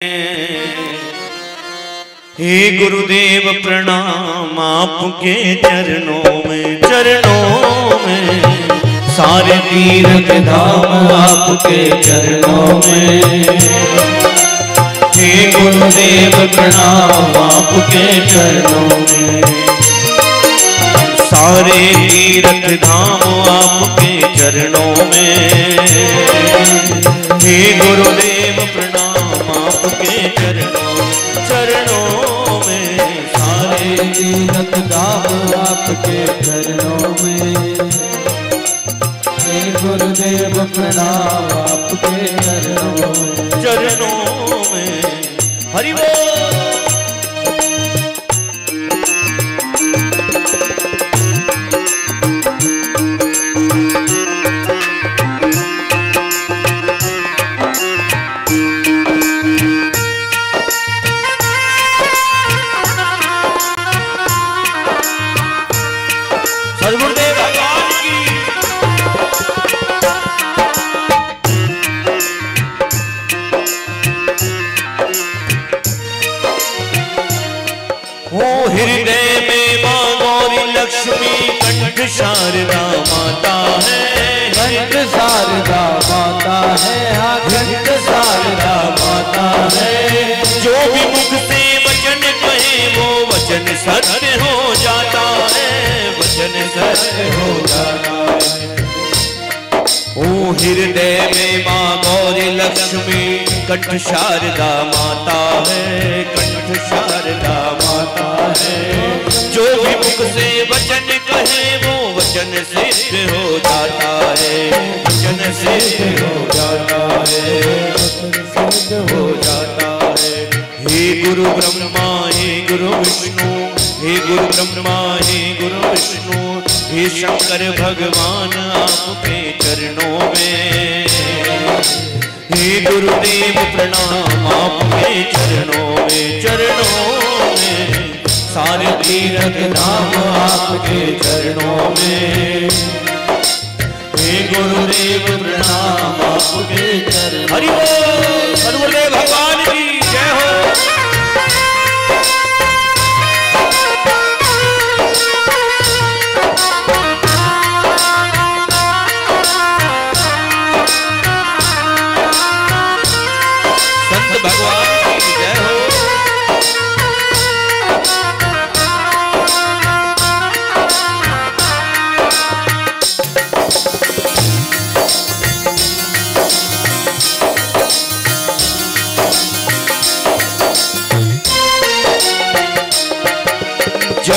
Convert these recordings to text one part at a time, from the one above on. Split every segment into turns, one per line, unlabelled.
हे गुरुदेव प्रणाम आपके चरणों में सारे तीर्थ धाम आपके चरणों में। हे गुरुदेव प्रणाम आपके चरणों में सारे तीर्थ धाम आपके चरणों में। हे गुरुदेव प्रणाम आपके चरणों में सारे तीर्थ धाम आपके चरणों में। हे गुरुदेव प्रणाम आपके चरणों में। हरि बोल। हृदय में माँ गौरी लक्ष्मी कंठ शारदा माता है। कंठ शारदा माता है, हाँ कंठ शारदा माता है। जो भी मुख से वचन कहे वो वचन सत्य हो जाता है, वचन सत्य हो जाता है। ओ हृदय में माँ गौरी लक्ष्मी कंठ शारदा माता है, कंठ शारदा माता है। जो भी मुख से वचन कहे वो वचन सिद्ध हो जाता है, वचन सिद्ध हो जाता है, वचन सिद्ध हो जाता है। हे गुरु ब्रह्मा हे गुरु विष्णु, हे गुरु ब्रह्मा हे गुरु विष्णु, हे शंकर भगवान आपके चरणों में। हे गुरुदेव प्रणाम आपके चरणों में सारे तीर्थ धाम आपके चरणों में। हे गुरुदेव प्रणाम आपके चरणों। हरि बोल। गुरुदेव भगवान की जय हो।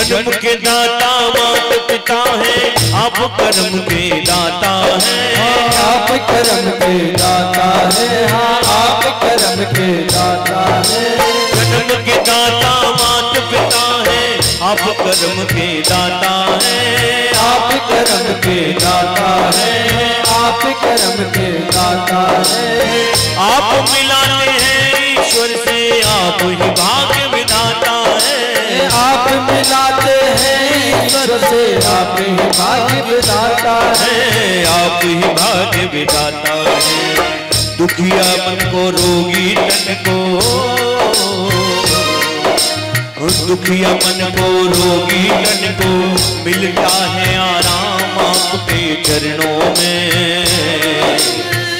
जन्म के दाता माता पिता है, आप कर्म के दाता है। आप कर्म के दाता है, हाँ आप कर्म के दाता है। जन्म के दाता माता पिता है, आप कर्म के दाता है। आप कर्म के दाता है, आप कर्म के दाता है। आप मिलाते हैं ईश्वर से, आप ही भाग्य विधाता है। आप मिलाते हैं ईश्वर से, आप ही भाग्य विधाता है, आप ही भाग्य विधाता है। दुखिया मन को रोगी तन को, दुखिया मन को रोगी तन को मिलता है आराम आपके चरणों में।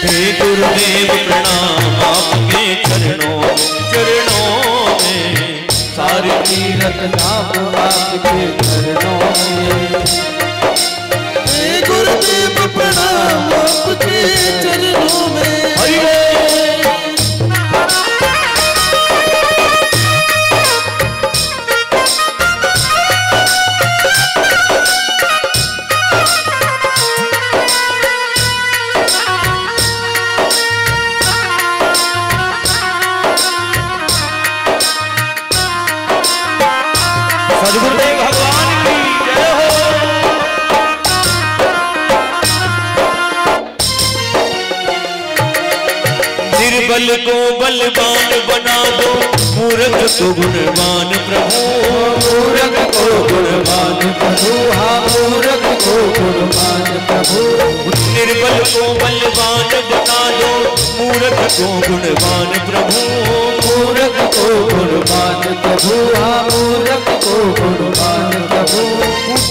हे गुरुदेव प्रणाम आपके चरणों में सारे तीर्थ धाम आपके चरणों में। हे गुरुदेव प्रणाम आपके चरणों में। हरि बोल। सद्गुरुदेव भगवान की जय हो। निर्बल को बलवान बना दो, मूर्ख को गुणवान प्रभु। मूर्ख को गुणवान प्रभु, हाँ मूर्ख को गुणवान प्रभु। निर्बल को बलवान बना दो, मूर्ख को गुणवान प्रभु।
गुणवान प्रभु, हाँ मूरख को गुणवान प्रभु।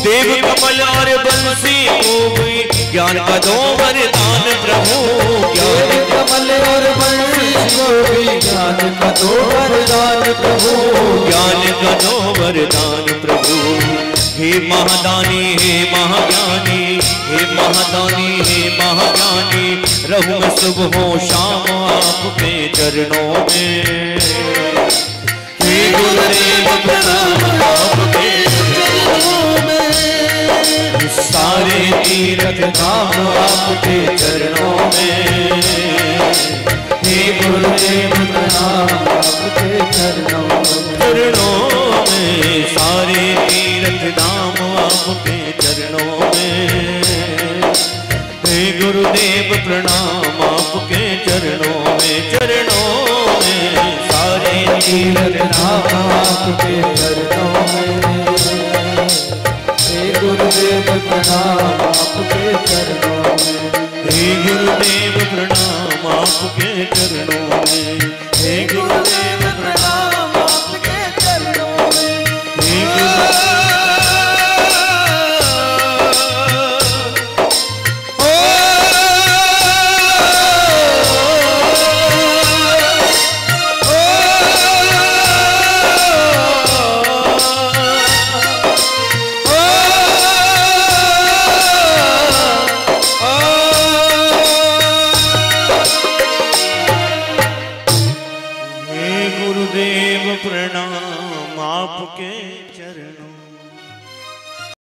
देव कमल और बंसी को भी ज्ञान का दो वरदान प्रभु,
देव कमल और बंसी को भी ज्ञान का दो वरदान प्रभु,
ज्ञान का दो वरदान प्रभु। हे महादानी हे महाज्ञानी, हे महादानी हे महाज्ञानी, रहूं मैं सुबह हो शाम आपके चरणों में। हे गुरुदेव प्रणाम आपके चरणों में, सारे तीर्थ धाम आपके चरणों में।
हे गुरुदेव प्रणाम आपके चरणों
में, सारे तीर्थ धाम आपके चरणों में। हे गुरुदेव प्रणाम आपके चरणों में, चरणों में, सारे तीर्थ धाम आपके चरणों में।
हे गुरुदेव प्रणाम आपके चरणों में,
हे गुरुदेव प्रणाम आपके चरणों में, हे गुरुदेव